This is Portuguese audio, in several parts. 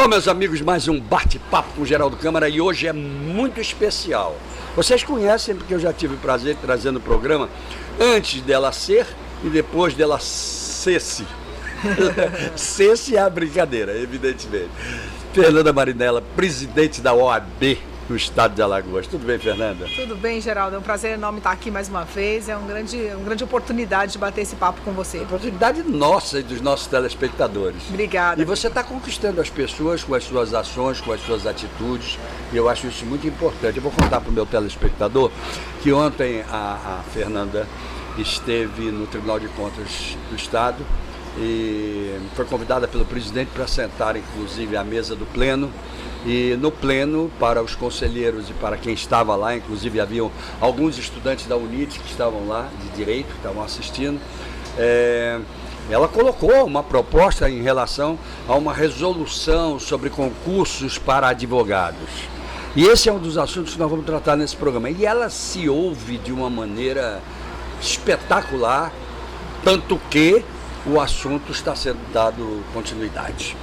Bom, meus amigos, mais um bate-papo com o Geraldo Câmara e hoje é muito especial. Vocês conhecem porque eu já tive o prazer de trazer no programa antes dela ser e depois dela ser-se. Ser-se é a brincadeira, evidentemente. Fernanda Marinella, presidente da OAB do estado de Alagoas. Tudo bem, Fernanda? Tudo bem, Geraldo. É um prazer enorme estar aqui mais uma vez. É uma grande oportunidade de bater esse papo com você. Oportunidade nossa e dos nossos telespectadores. Obrigada. E você está conquistando as pessoas com as suas ações, com as suas atitudes, e eu acho isso muito importante. Eu vou contar para o meu telespectador que ontem a Fernanda esteve no Tribunal de Contas do Estado e foi convidada pelo presidente para sentar, inclusive, à mesa do Pleno. E no Pleno, para os conselheiros e para quem estava lá, inclusive haviam alguns estudantes da UNIT que estavam lá, de Direito, que estavam assistindo, ela colocou uma proposta em relação a uma resolução sobre concursos para advogados. E esse é um dos assuntos que nós vamos tratar nesse programa. E ela se ouve de uma maneira espetacular, tanto que o assunto está sendo dado continuidade.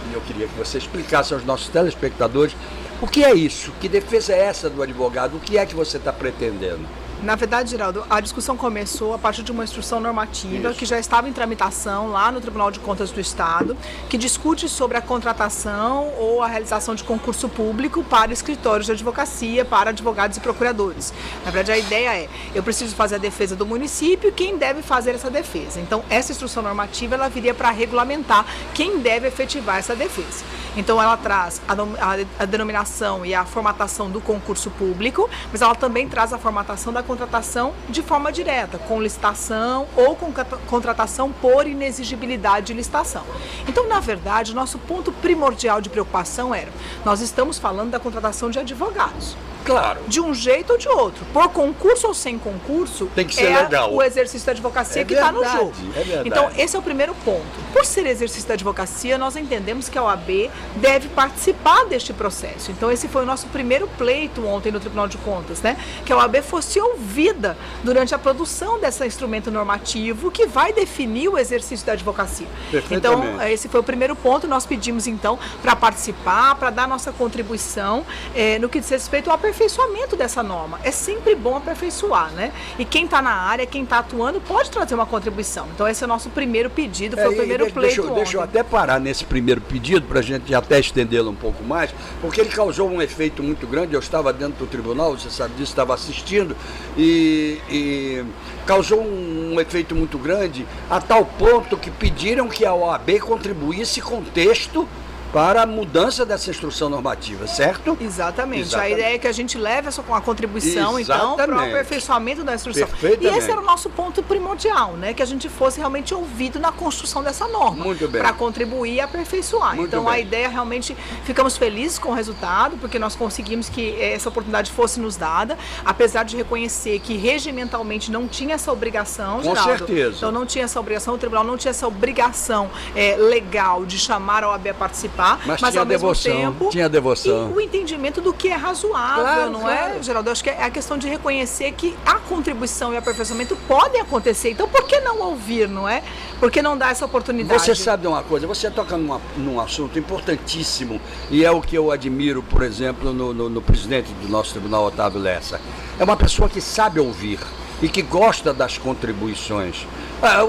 E eu queria que você explicasse aos nossos telespectadores o que é isso, que defesa é essa do advogado, o que é que você está pretendendo? Na verdade, Geraldo, a discussão começou a partir de uma instrução normativa que já estava em tramitação lá no Tribunal de Contas do Estado, que discute sobre a contratação ou a realização de concurso público para escritórios de advocacia, para advogados e procuradores. Na verdade, a ideia é, eu preciso fazer a defesa do município, quem deve fazer essa defesa? Então, essa instrução normativa, ela viria para regulamentar quem deve efetivar essa defesa. Então, ela traz a denominação e a formatação do concurso público, mas ela também traz a formatação da contratação de forma direta, com licitação ou com contratação por inexigibilidade de licitação. Então, na verdade, o nosso ponto primordial de preocupação era, nós estamos falando da contratação de advogados. Claro. De um jeito ou de outro. Por concurso ou sem concurso, tem que ser legal. O exercício da advocacia que está no jogo. É verdade. Então, esse é o primeiro ponto. Por ser exercício da advocacia, nós entendemos que a OAB deve participar deste processo. Então, esse foi o nosso primeiro pleito ontem no Tribunal de Contas, né? Que a OAB fosse ouvida durante a produção desse instrumento normativo que vai definir o exercício da advocacia. Então, esse foi o primeiro ponto. Nós pedimos, então, para participar, para dar nossa contribuição no que diz respeito ao aperfeiçoamento dessa norma. É sempre bom aperfeiçoar, né? E quem está na área, quem está atuando, pode trazer uma contribuição. Então, esse é o nosso primeiro pedido, foi o primeiro pleito ontem. Deixa eu até parar nesse primeiro pedido, para a gente até estendê-lo um pouco mais, porque ele causou um efeito muito grande. Eu estava dentro do tribunal, você sabe disso, estava assistindo, e causou um efeito muito grande, a tal ponto que pediram que a OAB contribuísse com texto para a mudança dessa instrução normativa, certo? Exatamente. A ideia é que a gente leve essa contribuição, então, para o aperfeiçoamento da instrução. E esse era o nosso ponto primordial, né? Que a gente fosse realmente ouvido na construção dessa norma. Muito bem. Para contribuir e aperfeiçoar. Muito então, bem. A ideia realmente, ficamos felizes com o resultado, porque nós conseguimos que essa oportunidade fosse nos dada, apesar de reconhecer que regimentalmente não tinha essa obrigação, Com certeza. Então, não tinha essa obrigação, o tribunal não tinha essa obrigação legal de chamar a OAB a participar. Mas ao mesmo tempo, tinha devoção. E o entendimento do que é razoável, claro, não claro. é, Geraldo? Eu acho que é a questão de reconhecer que a contribuição e o aperfeiçoamento podem acontecer. Então, por que não ouvir, não é? Por que não dar essa oportunidade? Você sabe de uma coisa, você toca num assunto importantíssimo, e é o que eu admiro, por exemplo, no presidente do nosso tribunal, Otávio Lessa. É uma pessoa que sabe ouvir e que gosta das contribuições.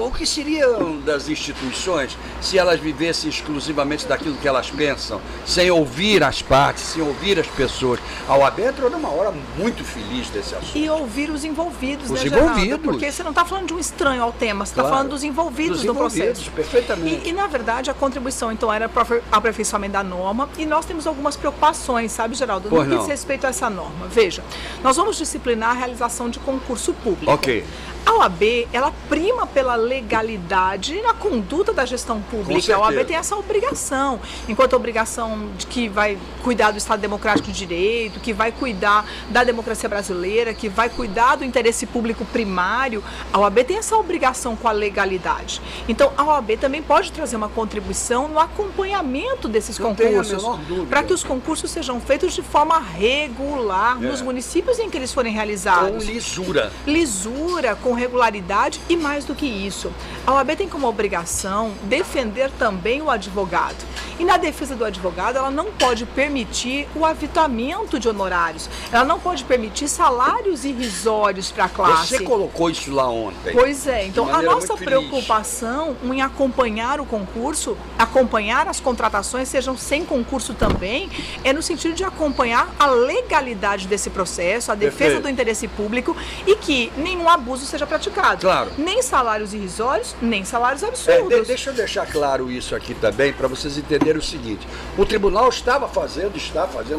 O que seriam das instituições se elas vivessem exclusivamente daquilo que elas pensam, sem ouvir as partes, sem ouvir as pessoas? A OAB entrou numa hora muito feliz desse assunto. E ouvir os envolvidos, os né, envolvidos. Geraldo? Porque você não está falando de um estranho ao tema, você está falando dos envolvidos no processo. Perfeitamente. E, na verdade, a contribuição, então, era para o aperfeiçoamento da norma, e nós temos algumas preocupações, sabe, Geraldo? No que diz respeito a essa norma. Veja, nós vamos disciplinar a realização de concurso público. Ok. A OAB, ela prima pela legalidade na conduta da gestão pública. A OAB tem essa obrigação, enquanto obrigação de que vai cuidar do Estado Democrático de Direito, que vai cuidar da democracia brasileira, que vai cuidar do interesse público primário, a OAB tem essa obrigação com a legalidade. Então, a OAB também pode trazer uma contribuição no acompanhamento desses concursos, para que os concursos sejam feitos de forma regular nos municípios em que eles forem realizados. Com lisura. Lisura, com regularidade e mais do que isso. A OAB tem como obrigação defender também o advogado. E na defesa do advogado, ela não pode permitir o avitamento de honorários. Ela não pode permitir salários irrisórios para a classe. Você colocou isso lá ontem. Pois é. Então, a nossa muito preocupação em acompanhar o concurso, acompanhar as contratações, sejam sem concurso também, é no sentido de acompanhar a legalidade desse processo, a defesa do interesse público e que nenhum abuso seja praticado. Claro. Nem salários irrisórios, nem salários absurdos. Deixa eu deixar claro isso aqui também, para vocês entenderem o seguinte. O tribunal está fazendo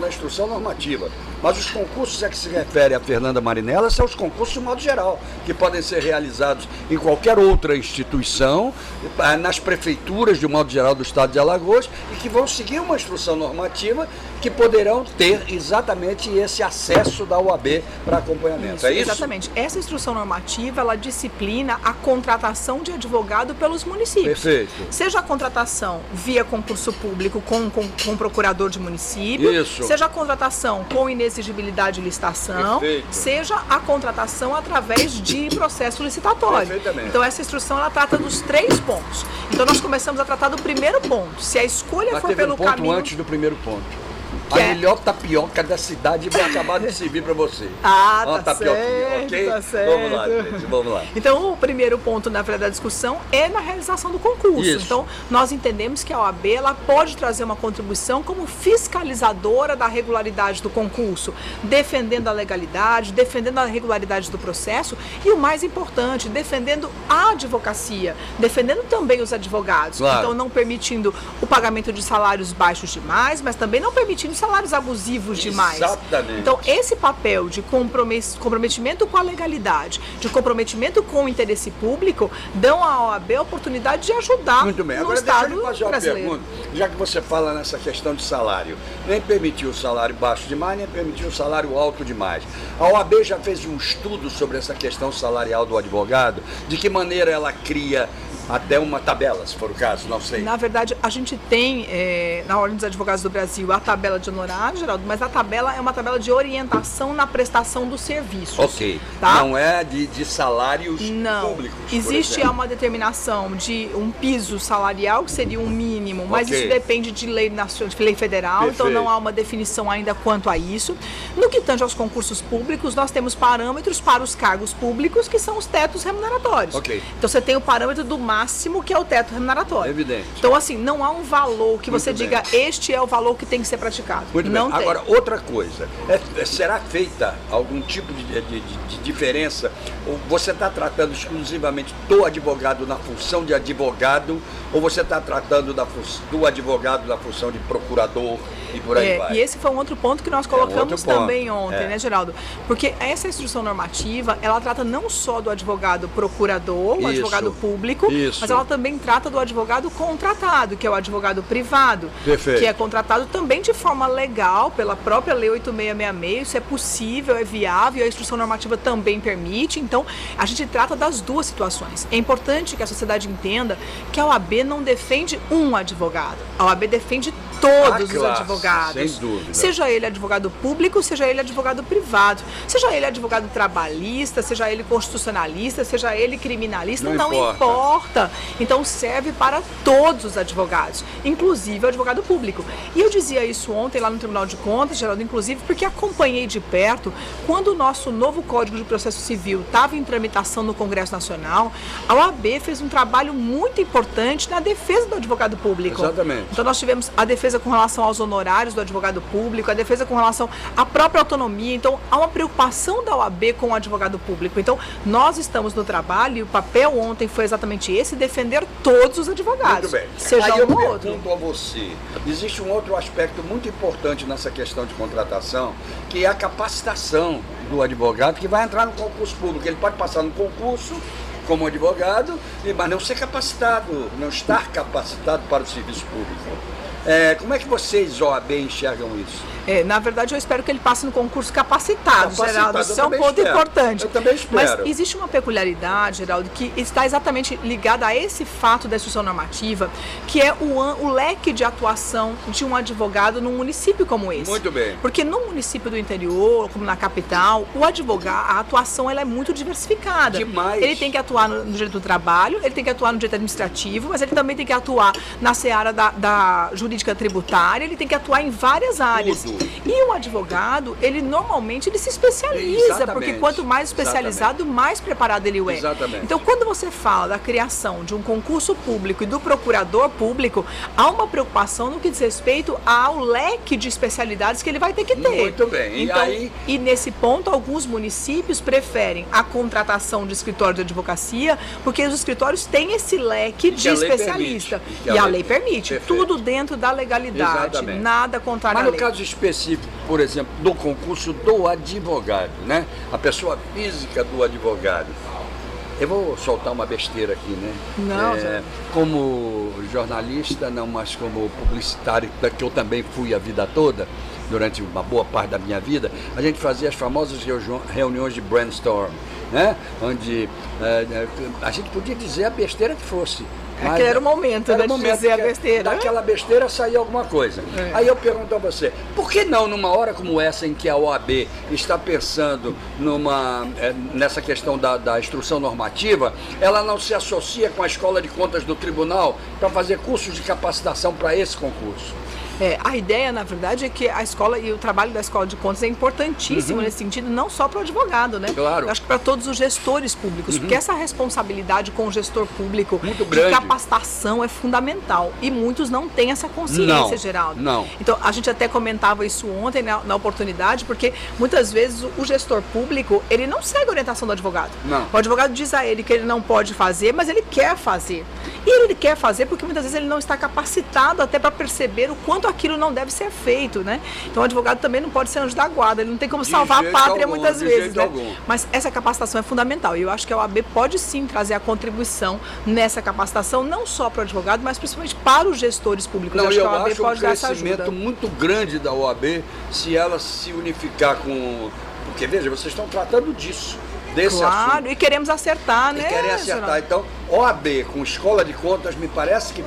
a instrução normativa, mas os concursos a que se refere a Fernanda Marinella são os concursos de modo geral, que podem ser realizados em qualquer outra instituição, nas prefeituras de modo geral do estado de Alagoas, e que vão seguir uma instrução normativa que poderão ter exatamente esse acesso da OAB para acompanhamento. É isso? Exatamente. Essa instrução normativa, ela disciplina a contratação de advogado pelos municípios. Perfeito. Seja a contratação via concurso público com procurador de município, Isso. seja a contratação com inexigibilidade de licitação, Perfeito. seja a contratação através de processo licitatório. Perfeitamente. Então essa instrução, ela trata dos 3 pontos. Então nós começamos a tratar do primeiro ponto. Se a escolha Mas for teve pelo um ponto caminho... antes do primeiro ponto. Que A é? melhor tapioca da cidade vai acabar de servir para você. Ah, Uma tá tapioquinha, certo, ok? tá certo. Vamos lá, gente, vamos lá. Então, o primeiro ponto, na verdade, da discussão é na realização do concurso. Isso. Então, nós entendemos que a OAB ela pode trazer uma contribuição como fiscalizadora da regularidade do concurso, defendendo a legalidade, defendendo a regularidade do processo e, o mais importante, defendendo a advocacia, defendendo também os advogados. Claro. Então, não permitindo o pagamento de salários baixos demais, mas também não permitindo salários abusivos demais. Exatamente. Então, esse papel de comprometimento com a legalidade, de comprometimento com o interesse público, dão à OAB a oportunidade de ajudar Muito bem. no Agora deixa Estado eu lhe fazer uma brasileiro. pergunta. Já que você fala nessa questão de salário, nem permitiu o salário baixo demais, nem permitiu o salário alto demais. A OAB já fez um estudo sobre essa questão salarial do advogado? De que maneira ela cria até uma tabela, se for o caso, não sei. Na verdade, a gente tem na Ordem dos Advogados do Brasil a tabela de honorário, Geraldo, mas a tabela é uma tabela de orientação na prestação dos serviços. Ok. Tá? Não é de salários Não. públicos. por Existe exemplo. uma determinação de um piso salarial, que seria um mínimo, mas Ok. isso depende de lei nacional, de lei federal, então Perfeito. não há uma definição ainda quanto a isso. No que tange aos concursos públicos, nós temos parâmetros para os cargos públicos, que são os tetos remuneratórios. Ok. Então você tem o parâmetro do máximo, que é o teto remuneratório. Evidente. Então, assim, não há um valor que você Muito diga, bem. este é o valor que tem que ser praticado. Muito não bem. tem. Agora, outra coisa, será feita algum tipo de diferença? Ou você está tratando exclusivamente do advogado na função de advogado, ou você está tratando do advogado na função de procurador e por aí vai? E esse foi um outro ponto que nós colocamos outro ponto. também ontem, É. né, Geraldo? Porque essa instrução normativa, ela trata não só do advogado procurador, o Isso. advogado público, Isso. mas ela também trata do advogado contratado, que é o advogado privado, Perfeito. que é contratado também de forma legal pela própria Lei 8666, isso é possível, é viável, a instrução normativa também permite, então a gente trata das duas situações. É importante que a sociedade entenda que a OAB não defende um advogado, a OAB defende todos os classe, advogados. sem dúvida. Seja ele advogado público, seja ele advogado privado, seja ele advogado trabalhista, seja ele constitucionalista, seja ele criminalista, não importa. Então serve para todos os advogados, inclusive o advogado público. E eu dizia isso ontem lá no Tribunal de Contas, Geraldo, inclusive porque acompanhei de perto quando o nosso novo Código de Processo Civil estava em tramitação no Congresso Nacional, a OAB fez um trabalho muito importante na defesa do advogado público. Exatamente. Então nós tivemos a defesa com relação aos honorários do advogado público, a defesa com relação à própria autonomia. Então há uma preocupação da OAB com o advogado público. Então nós estamos no trabalho e o papel ontem foi exatamente esse, defender todos os advogados. Muito bem. Seja Aí eu um ou outro. pergunto a você, existe um outro aspecto muito importante nessa questão de contratação, que é a capacitação do advogado que vai entrar no concurso público. Ele pode passar no concurso como advogado, mas não ser capacitado, não estar capacitado para o serviço público. Como é que vocês, OAB, enxergam isso? Na verdade, eu espero que ele passe no concurso capacitado, Geraldo. Isso é um ponto importante. Eu também espero. Mas existe uma peculiaridade, Geraldo, que está exatamente ligada a esse fato da instrução normativa, que é o leque de atuação de um advogado num município como esse. Muito bem. Porque no município do interior, como na capital, o advogado, a atuação ela é muito diversificada. Demais. Ele tem que atuar no direito do trabalho, ele tem que atuar no direito administrativo, mas ele também tem que atuar na seara da jurisdição jurídica tributária, ele tem que atuar em várias áreas. Tudo. E o advogado, ele normalmente ele se especializa, Exatamente. porque quanto mais especializado, mais preparado ele é. Exatamente. Então, quando você fala da criação de um concurso público e do procurador público, há uma preocupação no que diz respeito ao leque de especialidades que ele vai ter que ter. Muito bem. Então, E aí... nesse ponto, alguns municípios preferem a contratação de escritório de advocacia, porque os escritórios têm esse leque de especialista. E a lei permite. Perfeito. Tudo dentro da legalidade. Exatamente. Nada contrário à Mas no lei. caso específico, por exemplo, do concurso do advogado, né? A pessoa física do advogado. Eu vou soltar uma besteira aqui, né? Não, como jornalista, não, mas como publicitário, que eu também fui a vida toda, durante uma boa parte da minha vida, a gente fazia as famosas reuniões de brainstorm, né? Onde a gente podia dizer a besteira que fosse. Mas Aquele era o momento, né, de dizer a besteira. Daquela besteira saía alguma coisa. Aí eu pergunto a você, por que não numa hora como essa em que a OAB está pensando nessa questão da instrução normativa, ela não se associa com a Escola de Contas do Tribunal para fazer cursos de capacitação para esse concurso? A ideia, na verdade, é que a escola e o trabalho da Escola de Contas é importantíssimo nesse sentido, não só para o advogado, né? Claro. Eu acho que para todos os gestores públicos, porque essa responsabilidade com o gestor público Muito de grande. capacitação é fundamental. E muitos não têm essa consciência, Geraldo. Não. Então, a gente até comentava isso ontem na oportunidade, porque muitas vezes o gestor público, ele não segue a orientação do advogado. Não. O advogado diz a ele que ele não pode fazer, mas ele quer fazer. E ele quer fazer porque muitas vezes ele não está capacitado até para perceber o quanto aquilo não deve ser feito, né? Então o advogado também não pode ser anjo da guarda, ele não tem como salvar a pátria muitas vezes, né? Mas essa capacitação é fundamental e eu acho que a OAB pode sim trazer a contribuição nessa capacitação, não só para o advogado, mas principalmente para os gestores públicos. Não, eu acho que a OAB um pode dar essa crescimento ajuda. muito grande da OAB se ela se unificar com... Porque, veja, vocês estão tratando disso. Desse claro, assunto. e queremos acertar, né? E querem acertar. Então, OAB com Escola de Contas, me parece que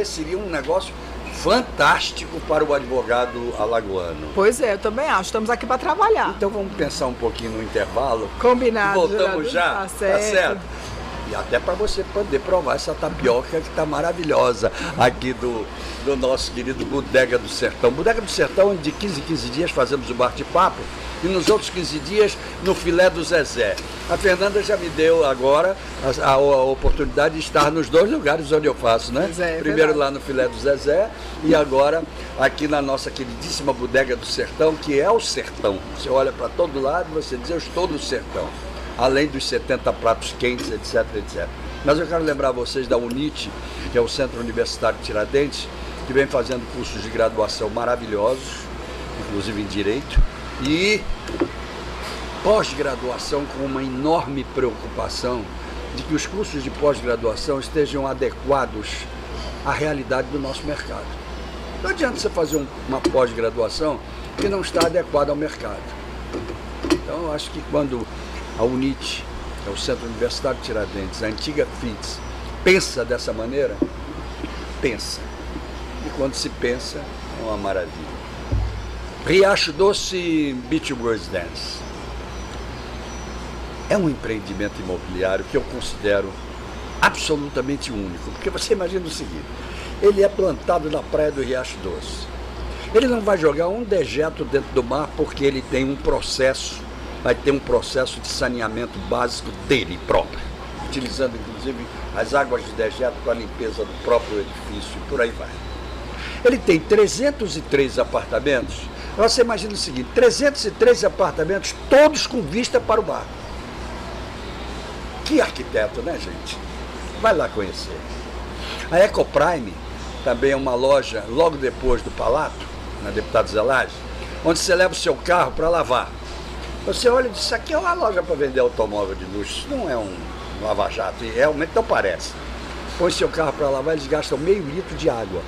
seria um negócio fantástico para o advogado alagoano. Pois é, eu também acho. Estamos aqui para trabalhar. Então vamos pensar um pouquinho no intervalo. Combinado. Voltamos já? Tá certo. E até para você poder provar essa tapioca que está maravilhosa aqui do nosso querido Bodega do Sertão. Bodega do Sertão, onde de 15 em 15 dias fazemos o bate-papo e nos outros 15 dias no Filé do Zezé. A Fernanda já me deu agora a oportunidade de estar nos dois lugares onde eu faço, né? Primeiro lá no Filé do Zezé e agora aqui na nossa queridíssima Bodega do Sertão, que é o sertão. Você olha para todo lado e você diz, eu estou no sertão. Além dos 70 pratos quentes, etc, etc. Mas eu quero lembrar vocês da UNIT, que é o Centro Universitário Tiradentes, que vem fazendo cursos de graduação maravilhosos, inclusive em Direito, e pós-graduação com uma enorme preocupação de que os cursos de pós-graduação estejam adequados à realidade do nosso mercado. Não adianta você fazer uma pós-graduação que não está adequada ao mercado. Então, eu acho que quando a UNIT, que é o Centro Universitário Tiradentes, a antiga FITS, pensa dessa maneira, pensa. E quando se pensa, é uma maravilha. Riacho Doce Beach Words Dance é um empreendimento imobiliário que eu considero absolutamente único, porque você imagina o seguinte, ele é plantado na praia do Riacho Doce. Ele não vai jogar um dejeto dentro do mar porque ele tem um processo, vai ter um processo de saneamento básico dele próprio, utilizando inclusive as águas de dejeto para a limpeza do próprio edifício e por aí vai. Ele tem 303 apartamentos. Você imagina o seguinte, 303 apartamentos, todos com vista para o mar. Que arquiteto, né, gente? Vai lá conhecer. A Ecoprime também é uma loja logo depois do Palato, na Deputado Zelage, onde você leva o seu carro para lavar. Você olha e diz, isso aqui é uma loja para vender automóvel de luxo, isso não é um lava-jato, e realmente não parece. Põe seu carro para lavar, eles gastam meio litro de água.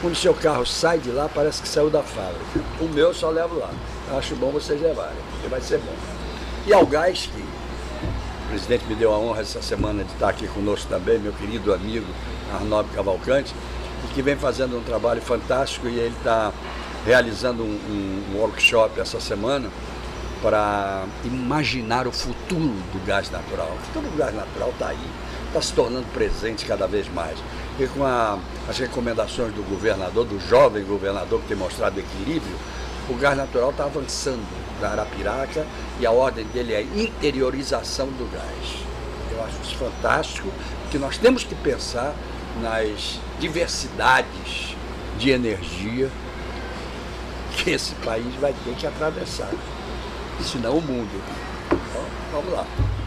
Quando o seu carro sai de lá, parece que saiu da fábrica. O meu eu só levo lá. Eu acho bom vocês levarem, porque vai ser bom. E ao gás, que o presidente me deu a honra essa semana de estar aqui conosco também, meu querido amigo Arnaldo Cavalcante, que vem fazendo um trabalho fantástico e ele está realizando um workshop essa semana para imaginar o futuro do gás natural. O futuro do gás natural está aí. está se tornando presente cada vez mais. E com as recomendações do governador, do jovem governador que tem mostrado equilíbrio, o gás natural está avançando na Arapiraca e a ordem dele é interiorização do gás. Eu acho isso fantástico, que nós temos que pensar nas diversidades de energia que esse país vai ter que atravessar, senão o mundo. Então, vamos lá.